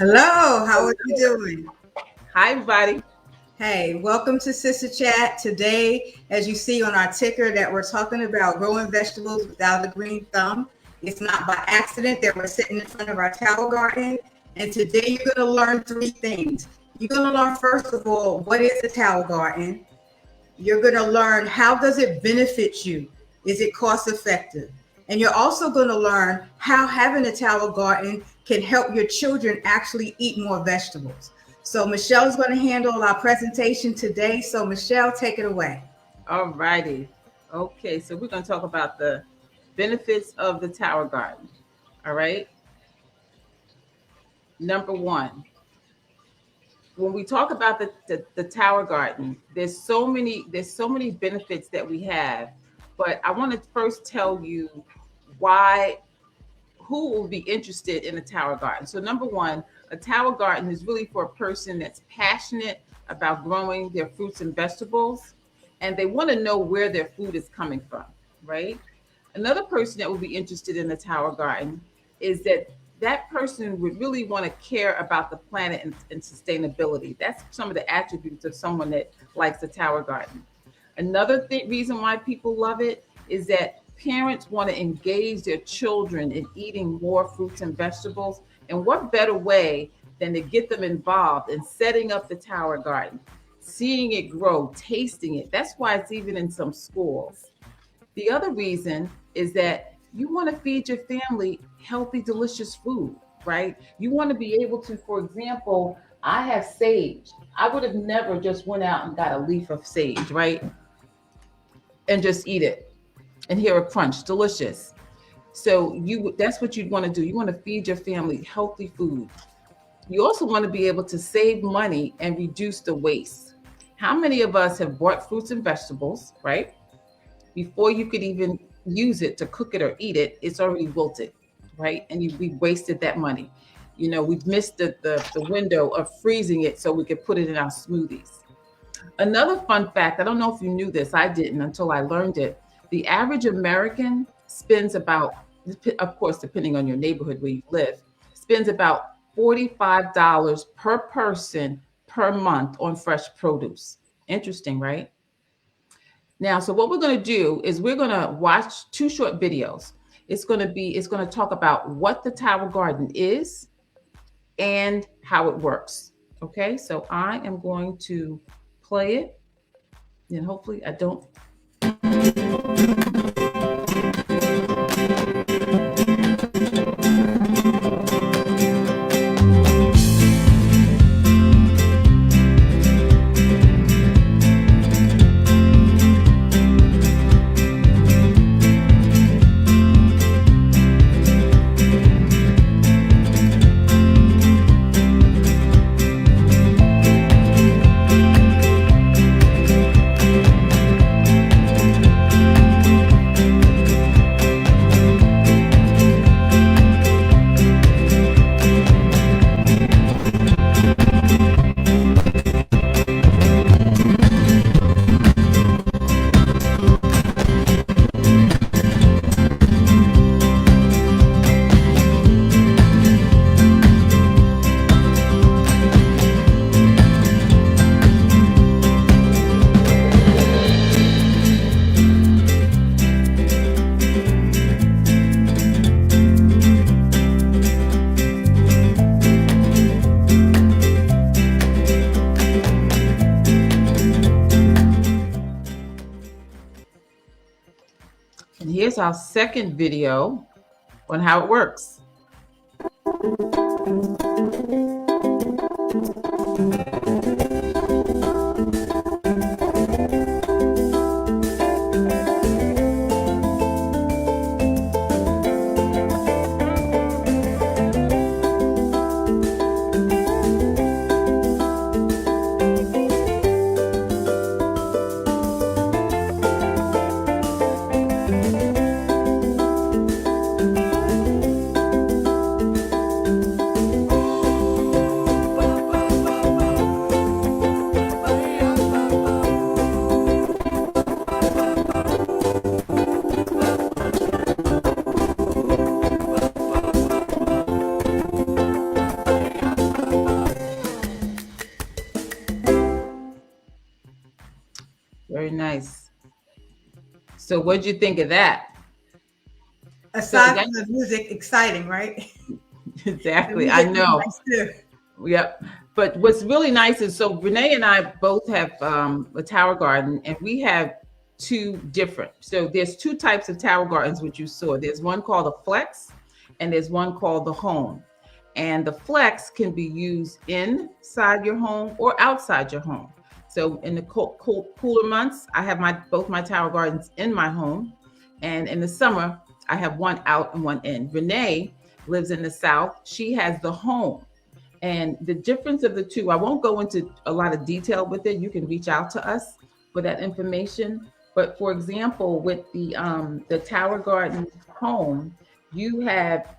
Hello, how are you doing? Hi, everybody. Hey, welcome to Sister Chat. Today, as you see on our ticker, that we're talking about growing vegetables without a green thumb. It's not by accident that we're sitting in front of our tower garden. And today, you're going to learn three things. You're going to learn, first of all, what is a tower garden? You're going to learn how does it benefit you? Is it cost effective? And you're also going to learn how having a tower garden can help your children actually eat more vegetables. So Michelle is going to handle our presentation today. So Michelle, take it away. All righty. Okay, so we're going to talk about the benefits of the tower garden. All right. Number one, when we talk about the tower garden, there's so many benefits that we have, but I want to first tell you why who will be interested in a tower garden. So number one, a tower garden is really for a person that's passionate about growing their fruits and vegetables, and they want to know where their food is coming from, right? Another person that would be interested in the tower garden is that person would really want to care about the planet and sustainability. That's some of the attributes of someone that likes the tower garden. Another reason why people love it is that parents want to engage their children in eating more fruits and vegetables. And what better way than to get them involved in setting up the tower garden, seeing it grow, tasting it? That's why it's even in some schools. The other reason is that you want to feed your family healthy, delicious food, right? You want to be able to, for example, I have sage. I would have never just went out and got a leaf of sage, right? And just eat it and hear a crunch, delicious. So that's what you'd want to do. You want to feed your family healthy food. You also want to be able to save money and reduce the waste. How many of us have bought fruits and vegetables, right? Before you could even use it to cook it or eat it, it's already wilted, right? And we wasted that money. We've missed the window of freezing it so we could put it in our smoothies. Another fun fact, I don't know if you knew this, I didn't until I learned it. The average American spends about, of course, depending on your neighborhood where you live, spends about $45 per person per month on fresh produce. Interesting, right? Now, so what we're going to do is we're going to watch two short videos. It's going to talk about what the tower garden is and how it works. Okay, so I am going to play it, and hopefully I don't. And here's our second video on how it works. So what did you think of that? Aside from the music, exciting, right? Exactly. I know. Yep. But what's really nice is, so Renee and I both have a tower garden, and we have two different. So there's two types of tower gardens, which you saw. There's one called a flex, and there's one called the home. And the flex can be used inside your home or outside your home. So in the cooler months, I have both my tower gardens in my home, and in the summer, I have one out and one in. Renee lives in the South. She has the home. And the difference of the two, I won't go into a lot of detail with it. You can reach out to us for that information. But for example, with the Tower Garden home, you have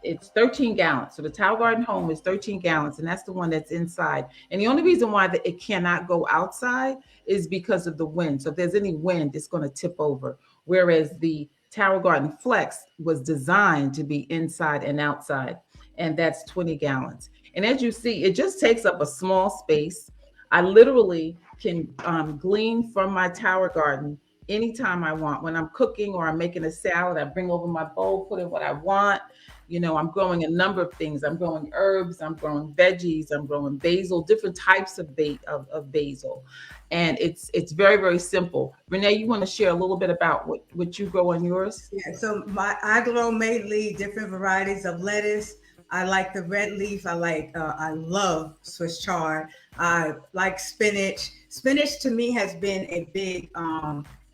it's 13 gallons. So the Tower Garden home is 13 gallons, and that's the one that's inside. And the only reason why it cannot go outside is because of the wind. So if there's any wind, it's going to tip over. Whereas the Tower Garden Flex was designed to be inside and outside, and that's 20 gallons. And as you see, it just takes up a small space. I literally can glean from my tower garden anytime I want. When I'm cooking or I'm making a salad, I bring over my bowl, put in what I want. You know, I'm growing a number of things. I'm growing herbs, I'm growing veggies, I'm growing basil, different types of basil. And it's very, very simple. Renee, you want to share a little bit about what you grow on yours? Yeah, so I grow mainly different varieties of lettuce. I like the red leaf. I love Swiss chard. I like spinach. Spinach to me has been a big,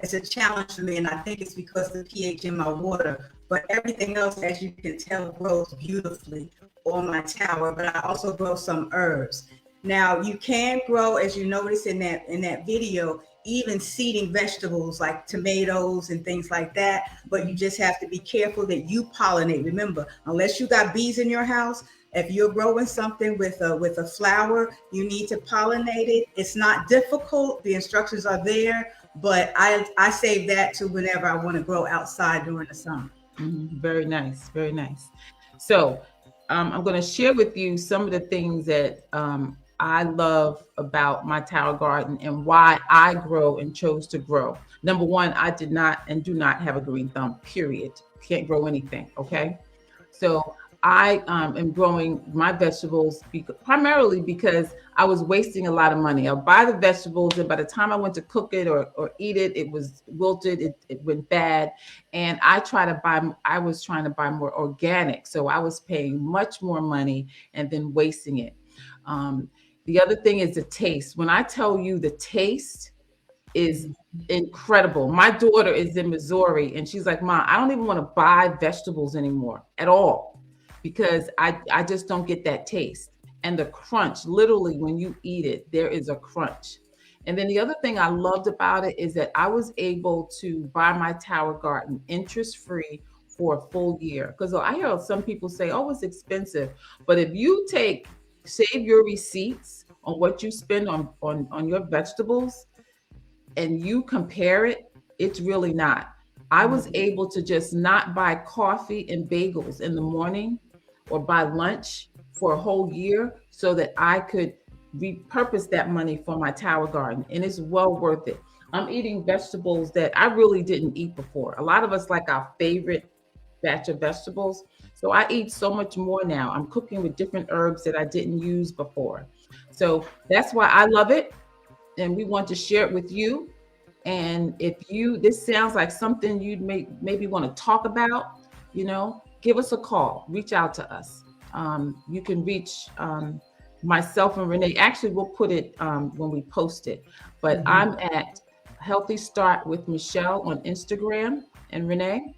it's a challenge for me. And I think it's because of the pH in my water, but everything else, as you can tell, grows beautifully on my tower. But I also grow some herbs. Now you can grow, as you notice in that video, even seeding vegetables like tomatoes and things like that, but you just have to be careful that you pollinate. Remember, unless you got bees in your house, if you're growing something with a flower, you need to pollinate it. It's not difficult. The instructions are there, but I save that to whenever I want to grow outside during the summer. Mm-hmm. Very nice, very nice. So I'm going to share with you some of the things that I love about my tower garden and why I grow and chose to grow. Number one, I did not and do not have a green thumb, period. Can't grow anything, okay? So I am growing my vegetables primarily because I was wasting a lot of money. I'll buy the vegetables, and by the time I went to cook it or eat it, it was wilted, it went bad. And I was trying to buy more organic. So I was paying much more money and then wasting it. The other thing is the taste. When I tell you the taste is incredible. My daughter is in Missouri and she's like, Mom, I don't even want to buy vegetables anymore at all because I just don't get that taste. And the crunch, literally when you eat it, there is a crunch. And then the other thing I loved about it is that I was able to buy my tower garden interest-free for a full year. Because I hear some people say, oh, it's expensive. But if you save your receipts on what you spend on your vegetables and you compare it, it's really not. I was able to just not buy coffee and bagels in the morning or buy lunch for a whole year so that I could repurpose that money for my tower garden. And it's well worth it. I'm eating vegetables that I really didn't eat before. A lot of us like our favorite batch of vegetables. So I eat so much more now. I'm cooking with different herbs that I didn't use before. So that's why I love it. And we want to share it with you. And if this sounds like something you'd maybe want to talk about, give us a call, reach out to us. You can reach myself and Renee. Actually, we'll put it when we post it. But I'm at Healthy Start with Michelle on Instagram. And Renee?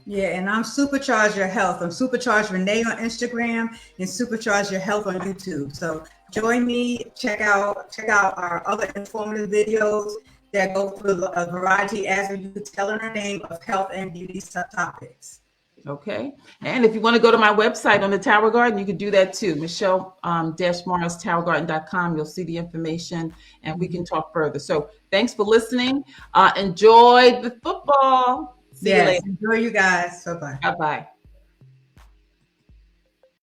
Yeah, and I'm Supercharge Your Health. I'm Supercharge Renee on Instagram and Supercharge Your Health on YouTube. So join me, check out our other informative videos that go through a variety, as you could tell in our name, of health and beauty subtopics. Okay. And if you want to go to my website on the Tower Garden, you can do that too. Michelle-Morris-TowerGarden.com. You'll see the information and we can talk further. So thanks for listening. Enjoy the football. See you later. Enjoy, you guys. Bye-bye. Bye-bye.